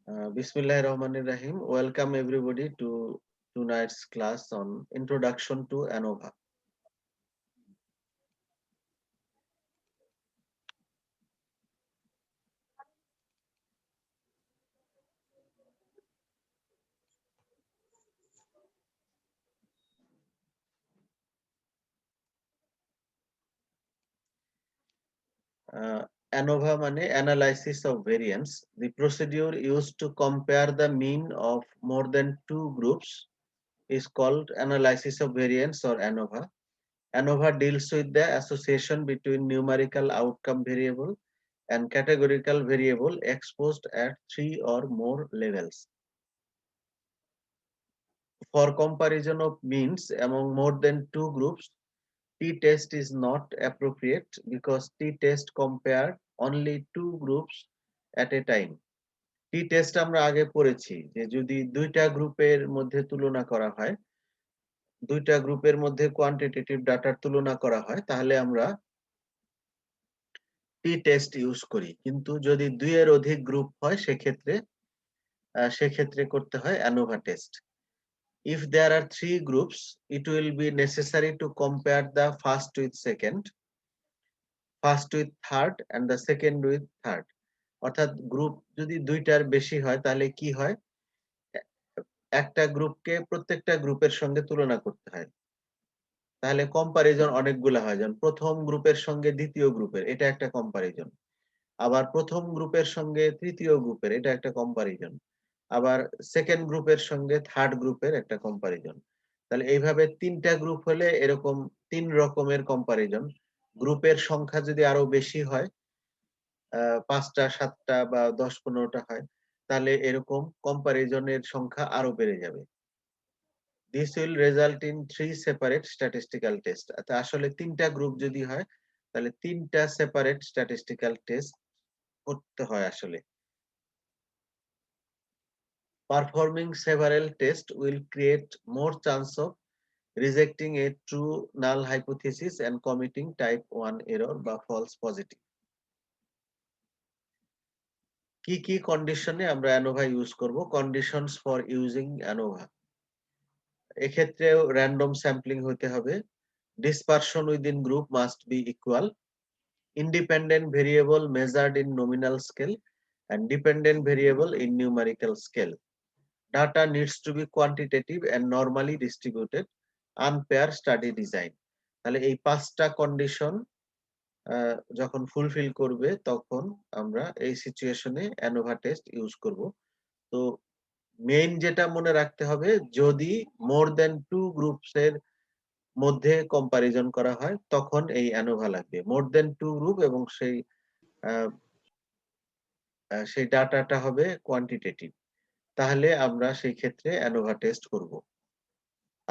Bismillahir Rahmanir Rahim. Welcome everybody to tonight's class on Introduction to ANOVA. ANOVA মানে analysis of variance. The procedure used to compare the mean of more than two groups is called analysis of variance or ANOVA. ANOVA deals with the association between numerical outcome variable and categorical variable exposed at three or more levels. For comparison of means among more than two groups, t-test is not appropriate because t-test compare only two groups at a time. t-test আমরা আগে পড়েছি যে যদি দুইটা গ্রুপের মধ্যে তুলনা করা হয়, দুইটা গ্রুপের মধ্যে কোয়ান্টিটেটিভ ডাটার তুলনা করা হয়, তাহলে আমরা t-test ইউজ করি। কিন্তু যদি দুইয়ের অধিক গ্রুপ হয় সেক্ষেত্রে করতে হয় ANOVA test. If there are three groups, it will be necessary to compare the first with second, first with third, and the second with third. অর্থাৎ গ্রুপ যদি দুইটার বেশি হয় তাহলে কি হয়, একটা গ্রুপকে প্রত্যেকটা গ্রুপের সঙ্গে তুলনা করতে হয়, তাহলে কম্পারিজন অনেকগুলা হয়। যেমন প্রথম গ্রুপের সঙ্গে দ্বিতীয় গ্রুপের, এটা একটা কম্পারিজন। আবার প্রথম গ্রুপের সঙ্গে তৃতীয় গ্রুপের, এটা একটা কম্পারিজন। আবার সেকেন্ড গ্রুপের সঙ্গে থার্ড গ্রুপের একটা কম্পারিজন। তাহলে এইভাবে তিনটা গ্রুপ হলে এরকম তিন রকমের কম্পারিজন। গ্রুপের সংখ্যা যদি আরো বেশি হয়, ৫টা ৭টা বা ১০-১৫টা হয়, তাহলে এরকম কম্পারিজনের সংখ্যা আরো বেড়ে যাবে। This will result in 3 separate statistical test. আসলে তিনটা গ্রুপ যদি হয় তাহলে তিনটা সেপারেট স্ট্যাটিস্টিক্যাল টেস্ট করতে হয় আসলে। Performing several tests will create more chance of rejecting a true null hypothesis and committing type 1 error বা false positive. কি কি কন্ডিশনে আমরা ANOVA ইউজ করব? Conditions for using ANOVA। এক্ষেত্রেও র্যান্ডম স্যাম্পলিং হতে হবে। Dispersion within group must be equal. Independent variable measured in nominal scale and dependent variable in numerical scale. Data needs to be quantitative and normally distributed. Unpair study design. তাহলে এই পাঁচটা condition যখন fulfil করবে তখন আমরা এই সিচুয়েশনে ANOVA test use করব। তো মেইন যেটা মনে রাখতে হবে, যদি মোর দেন টু গ্রুপস এর মধ্যে কম্পারিজন করা হয় তখন এই ANOVA লাগবে। মোর দেন টু গ্রুপ এবং সেই ডাটাটা হবে কোয়ান্টিটেটিভ, তাহলে আমরা সেই ক্ষেত্রে ANOVA টেস্ট করব।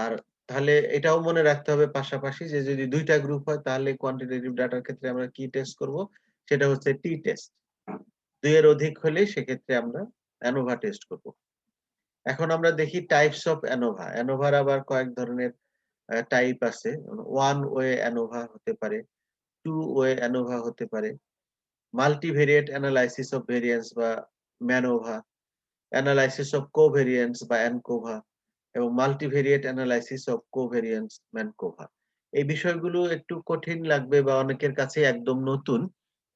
আর তাহলে এটাও মনে রাখতে হবে পাশাপাশি যে যদি দুইটা গ্রুপ হয় তাহলে কোয়ান্টিটেটিভ ডাটার ক্ষেত্রে আমরা কি টেস্ট করব, সেটা হচ্ছে টি টেস্ট। দুইয়ের অধিক হলে সেক্ষেত্রে আমরা ANOVA টেস্ট করব। এখন আমরা দেখি টাইপস অফ ANOVA। ANOVAর আবার কয়েক ধরনের টাইপ আছে। ওয়ান ওয়ে ANOVA হতে পারে, টু ওয়ে ANOVA হতে পারে, মাল্টিভেরিয়েট অ্যানালাইসিস অফ ভেরিয়েন্স বা MANOVA, অ্যানালাইসিস অফ কোভেরিয়েন্স বা ANCOVA এবং multivariate analysis of covariance MANCOVA। এই বিষয়গুলো একটু কঠিন লাগবে বা অনেকের কাছে একদম নতুন,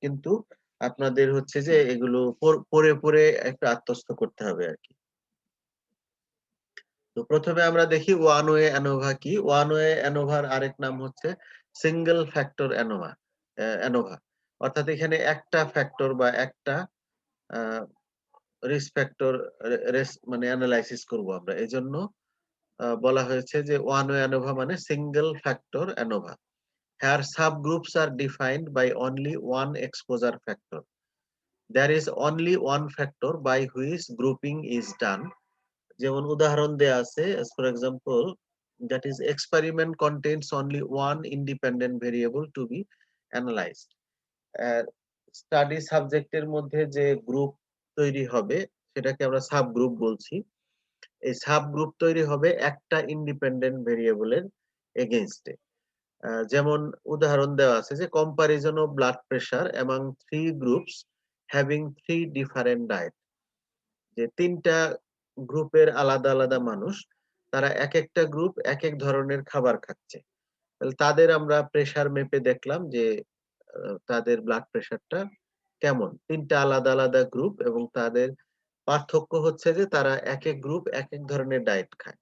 কিন্তু আপনাদের হচ্ছে যে এগুলো পড়ে পড়ে একটু আত্মস্থ করতে হবে আর কি। তো প্রথমে আমরা দেখি ওয়ান ওয়ে অ্যানোভা কি। ওয়ান ওয়ে অ্যানোভার আরেক নাম হচ্ছে সিঙ্গেল ফ্যাক্টর অ্যানোভা। অর্থাৎ এখানে একটা ফ্যাক্টর বা একটা রিস্ক ফ্যাক্টর মানে অ্যানালাইসিস করব আমরা। এজন্য বলা হয়েছে যে ওয়ান ওয়ে অ্যানোভা মানে single factor ANOVA. Here subgroups are defined by only one exposure factor. There is only one factor by which grouping is done. যেমন উদাহরণ দেয়া আছে, as for example, that is experiment contains only one independent variable to be analyzed. Study সাবজেক্টের মধ্যে যে group তৈরি হবে সেটাকে আমরা সাবগ্রুপ বলছি। এই সাবগ্রুপ তৈরি হবে একটা ইন্ডিপেন্ডেন্ট ভেরিয়েবলের এগেইনস্টে। যেমন উদাহরণ দেওয়া আছে যে comparison of blood pressure among three groups having three different diet. যে তিনটা গ্রুপের আলাদা আলাদা মানুষ, তারা এক একটা গ্রুপ এক এক ধরনের খাবার খাচ্ছে। তাহলে তাদের আমরা প্রেসার মেপে দেখলাম যে তাদের ব্লাড প্রেশারটা কেমন। তিনটা আলাদা আলাদা গ্রুপ এবং তাদের পার্থক্য হচ্ছে যে তারা একেক গ্রুপ একেক ধরনের ডায়েট খায়।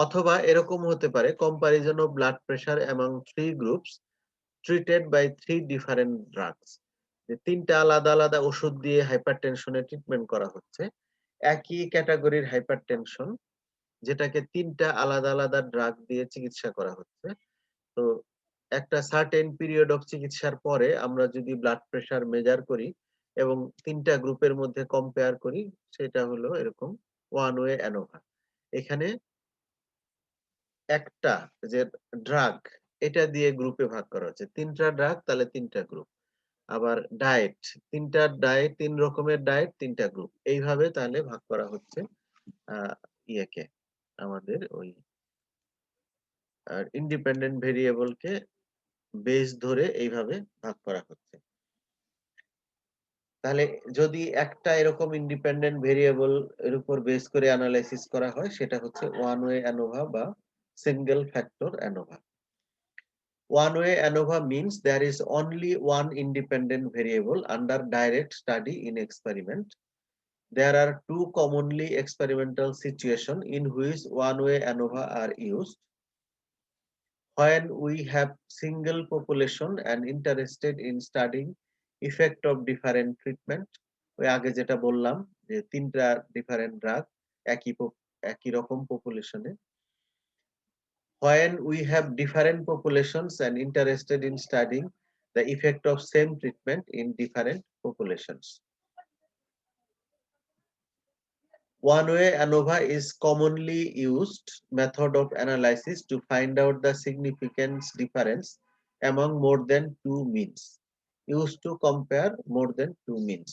অথবা এরকম হতে পারে comparison of blood pressure among 3 groups treated by 3 different drugs. যে তিনটা আলাদা আলাদা ওষুধ দিয়ে হাইপারটেনশনের ট্রিটমেন্ট করা হচ্ছে। একই ক্যাটেগরির হাইপারটেনশন যেটাকে তিনটা আলাদা আলাদা ড্রাগ দিয়ে চিকিৎসা করা হচ্ছে। তো একটা সার্টেন পিরিয়ড অফ চিকিৎসার পরে আমরা যদি ব্লাড প্রেশার মেজার করি এবং তিনটা গ্রুপের মধ্যে কম্পেয়ার করি, সেটা হলো এরকম ওয়ান ওয়ে অ্যানোভা। এখানে একটা যে ড্রাগ এটা দিয়ে গ্রুপে ভাগ করা হচ্ছে। ৩ টা ড্রাগ তাহলে ৩ টা গ্রুপ। আবার ডায়েট, ৩ টা ডায়েট ৩ রকমের ডায়েট ৩ টা গ্রুপ। এইভাবে তাহলে ভাগ করা হচ্ছে আ ইয়েকে আমাদের ওই ইন্ডিপেন্ডেন্ট ভেরিয়েবল কে বেস ধরে এইভাবে ভাগ করা হচ্ছে। তাহলে যদি একটা এরকম ইন্ডিপেন্ডেন্ট ভেরিয়েবল এর উপর বেস করে এনালাইসিস করা হয় সেটা হচ্ছে ওয়ান ওয়ে অ্যানোভা বা single factor ANOVA. One way ANOVA means there is only one independent variable under direct study in experiment. There are two commonly experimental situations in which one-way ANOVA are used. When we have single population and interested in studying effect of different treatment, ওই আগে যেটা বললাম যে তিনটা different drug একই রকম পপুলেশনে। When we have different populations and interested in studying the effect of same treatment in different populations. One-way ANOVA is commonly used method of analysis to find out the significance difference among more than two means. Used to compare more than two means.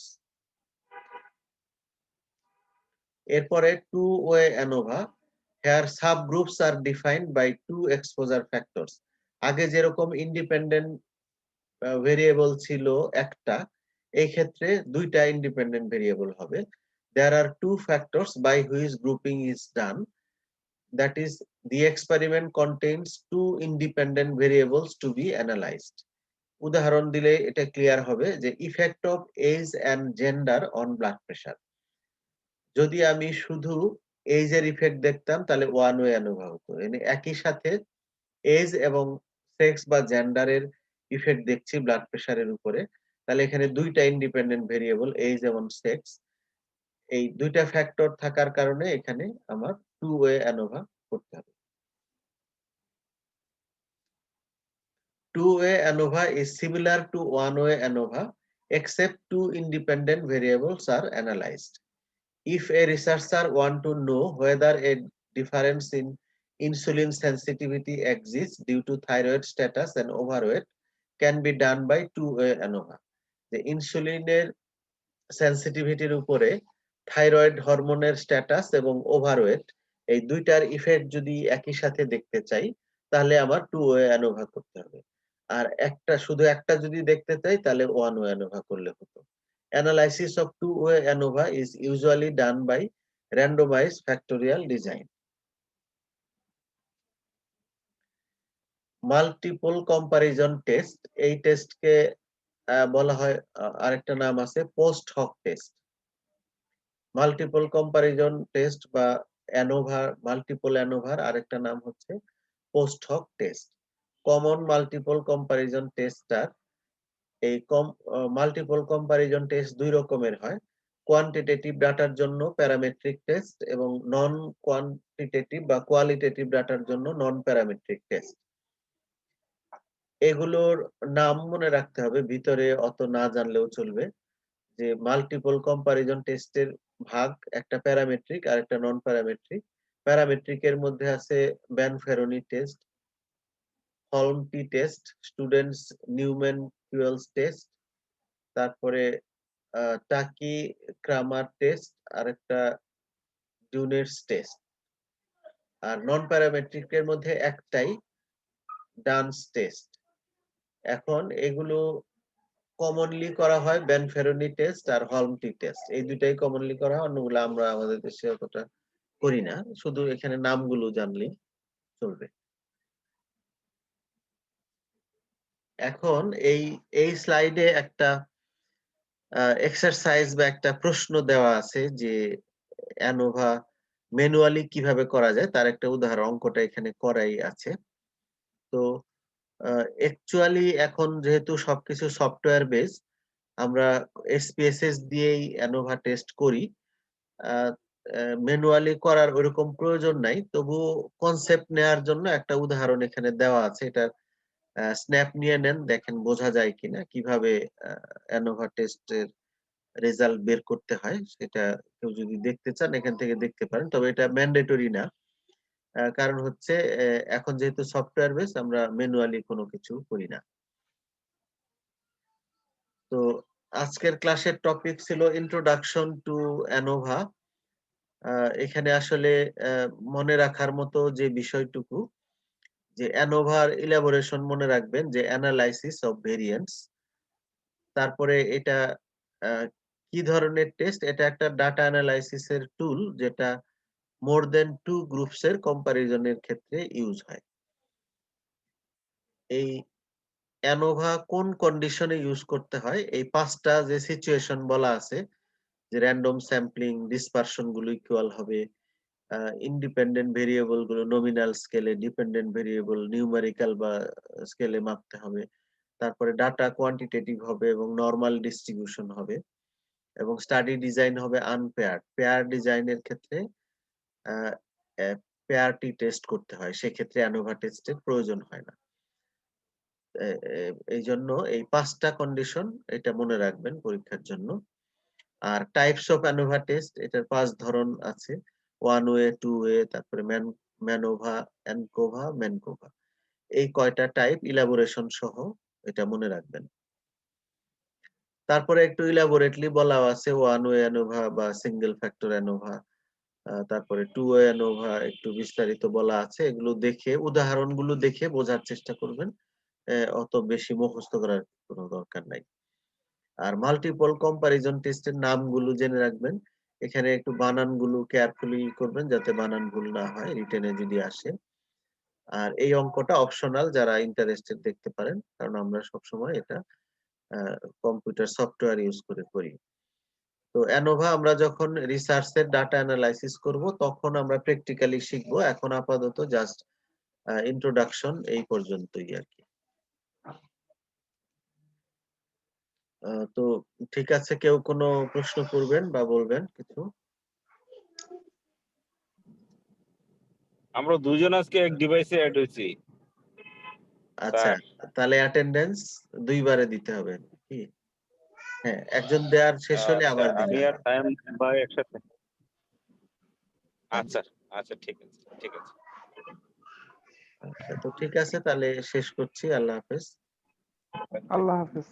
এরপরে two-way ANOVA, here subgroups are defined by two exposure factors. আগে যেরকম independent variable ছিল একটা, এই ক্ষেত্রে দুইটা independent variable হবে। There are two factors by which grouping is done. That is, the experiment contains two independent variables to be analyzed. উদাহরণ দিলে এটা ক্লিয়ার হবে যে effect of age and gender on blood pressure. যদি আমি শুধু age এর ইফেক্ট দেখতাম তাহলে ওয়ান ওয়ে অ্যানোভা হতো। একই সাথে এজ এবং সেক্স বা জেন্ডারের ইফেক্ট দেখছি ব্লাড প্রেশারের উপরে, তাহলে এখানে দুইটা ইন্ডিপেন্ডেন্ট ভেরিয়েবল এজ এবং সেক্স, এই দুইটা ফ্যাক্টর থাকার কারণে এখানে আমার টু ওয়ে অ্যানোভা করতে হবে। Two-way ANOVA is similar to one-way ANOVA except two independent variables are analyzed. If a researcher want to know whether a difference in insulin sensitivity exists due to thyroid status and overweight can be done by two-way ANOVA. The ইনসুলিনের সেনসিটিভিটির উপরে thyroid হরমোনের status এবং overweight এই দুইটার effect যদি একই সাথে দেখতে চাই তাহলে আমার টু ওয়ে অ্যানোভা করতে হবে। আর শুধু একটা যদি দেখতে চাই তাহলে ওয়ান ওয়ে অ্যানোভা করলে হতো। Analysis of two way ANOVA is usually done by randomized factorial design. Multiple comparison test, এই টেস্টকে বলা হয় আরেকটা নাম আছে post hoc test. Multiple comparison test বা মাল্টিপল অ্যানোভার আরেকটা নাম হচ্ছে post hoc test. Common multiple comparison টেস্টার, এই মাল্টিপল কম্পারিজন টেস্ট দুই রকমের হয়। কোয়ান্টিটেটিভ ডাটার জন্য প্যারামেট্রিক টেস্ট এবং নন কোয়ান্টিটেটিভ বা কোয়ালিটেটিভ ডাটার জন্য নন প্যারামেট্রিক টেস্ট। এগুলোর নাম মনে রাখতে হবে, ভিতরে অত না জানলেও চলবে। যে মাল্টিপল কম্পারিজন টেস্টের ভাগ একটা প্যারামেট্রিক আর একটা নন প্যারামেট্রিক। প্যারামেট্রিক এর মধ্যে আছে ব্যান-ফেরোনি টেস্ট, হলমটি test, Student's Newman Keuls test, তারপরে টাকি ক্রামার টেস্ট আর একটা ডুনেটস টেস্ট। আর নন প্যারামেট্রিক এর মধ্যে একটাই ডান্স টেস্ট। এখন এগুলো কমনলি করা হয় বেনফেরনি টেস্ট আর হলমটি টেস্ট, এই দুটাই কমনলি করা হয়, অন্যগুলো আমরা আমাদের দেশে অতটা করি না, শুধু এখানে নামগুলো জানলেই চলবে। এখন এই স্লাইডে একটা এক্সারসাইজ বা একটা প্রশ্ন দেওয়া আছে যে অ্যানোভা ম্যানুয়ালি কিভাবে করা যায় তার একটা উদাহরণ, অঙ্কটা এখানে করাই আছে। তো অ্যাকচুয়ালি এখন যেহেতু সবকিছু সফটওয়্যার বেস, আমরা SPSS দিয়েই অ্যানোভা টেস্ট করি। ম্যানুয়ালি করার ওরকম প্রয়োজন নাই, তবুও কনসেপ্ট নেয়ার জন্য একটা উদাহরণ এখানে দেওয়া আছে। এটার স্ন্যাপ নিয়ে নেন, দেখেন বোঝা যায় কিনা কিভাবে অ্যানোভা টেস্টের রেজাল্ট বের করতে হয়। সেটা কেউ যদি দেখতে চান এখান থেকে দেখতে পারেন, তবে এটা ম্যান্ডেটরি না। কারণ হচ্ছে এখন যেহেতু সফটওয়্যার বেস, আমরা ম্যানুয়ালি কোনো কিছু করি না। তো আজকের ক্লাসের টপিক ছিল ইন্ট্রোডাকশন টু অ্যানোভা। এখানে আসলে মনে রাখার মতো যে বিষয়টুকু, যে অ্যানোভার ইলাবোরেশন মনে রাখবেন যে অ্যানালাইসিস অফ ভেরিয়েন্টস। তারপরে এটা কি ধরনের টেস্ট? এটা একটা ডাটা অ্যানালাইসিস এর টুল, যেটা মোর দ্যান 2 গ্রুপস এর কম্পারিজনের ক্ষেত্রে ইউজ হয়। এই অ্যানোভা কোন কন্ডিশনে ইউজ করতে হয়? এই 5টা যে সিচুয়েশন বলা আছে, যে র‍্যান্ডম স্যাম্পলিং, ডিসপারশন গুলো ইকুয়াল হবে, ইন্ডিপেন্ডেন্ট ভেরিয়েবল গুলো নমিনাল স্কেলে, ডিপেন্ডেন্ট ভেরিয়েবল নিউমেরিক্যাল বা স্কেলে মাপতে হবে। তারপরে ডাটা কোয়ান্টিটেটিভ হবে এবং নরমাল ডিস্ট্রিবিউশন হবে, এবং স্টাডি ডিজাইন হবে আনপেয়ার্ড। পেয়ার ডিজাইনের ক্ষেত্রে পেয়ারটি টেস্ট করতে হয়, সেক্ষেত্রে অ্যানোভা টেস্টের প্রয়োজন হয় না। এই জন্য এই 5টা কন্ডিশন এটা মনে রাখবেন পরীক্ষার জন্য। আর টাইপস অফ অ্যানোভা টেস্ট, এটার 5 ধরন আছে: ওয়ান ওয়ে, টু ওয়ে, তারপরে ম্যানোভা, অ্যানকোভা, ম্যানকোভা। এই কয়টা টাইপ ইলাবোরেশন সহ এটা মনে রাখবেন। তারপরে একটু ইলাবোরেটলি বলাও আছে, ওয়ান ওয়ে অ্যানোভা বা সিঙ্গেল ফ্যাক্টর অ্যানোভা, তারপরে টু ওয়ে অ্যানোভা একটু বিস্তারিত বলা আছে। এগুলো দেখে, উদাহরণগুলো দেখে বোঝার চেষ্টা করবেন, অত বেশি মুখস্থ করার কোনো দরকার নাই। আর মাল্টিপল কম্পারিজন টেস্টের নামগুলো জেনে রাখবেন। এখানে একটু বানানগুলো কেয়ারফুলি করবেন যাতে বানান ভুল না হয় রিটেনে যদি আসে। আর এই অঙ্কটা অপশনাল, যারা ইন্টারেস্টেড দেখতে পারেন, কারণ আমরা সবসময় এটা কম্পিউটার সফটওয়্যার ইউজ করে করি। তো অ্যানোভা আমরা যখন রিসার্চ এর ডাটা অ্যানালাইসিস করব তখন আমরা প্র্যাকটিক্যালি শিখব। এখন আপাতত জাস্ট ইন্ট্রোডাকশন এই পর্যন্তই আরকি। তো ঠিক আছে, কেউ কোনো প্রশ্ন করবেন বা বলবেন কিছু? আমরা দুজন আজকে এক ডিভাইসে অ্যাড হয়েছি। আচ্ছা, তাহলে অ্যাটেন্ডেন্স 2 বারে দিতে হবে কি? হ্যাঁ, একজন দেওয়ার শেষ হলে আচ্ছা, আবার আমি দিবেন। আর টাইম ভাই একসাথে। আচ্ছা, আচ্ছা, ঠিক আছে, ঠিক আছে। আচ্ছা, তো ঠিক আছে, তাহলে শেষ করছি। আল্লাহ হাফেজ। আল্লাহ হাফেজ।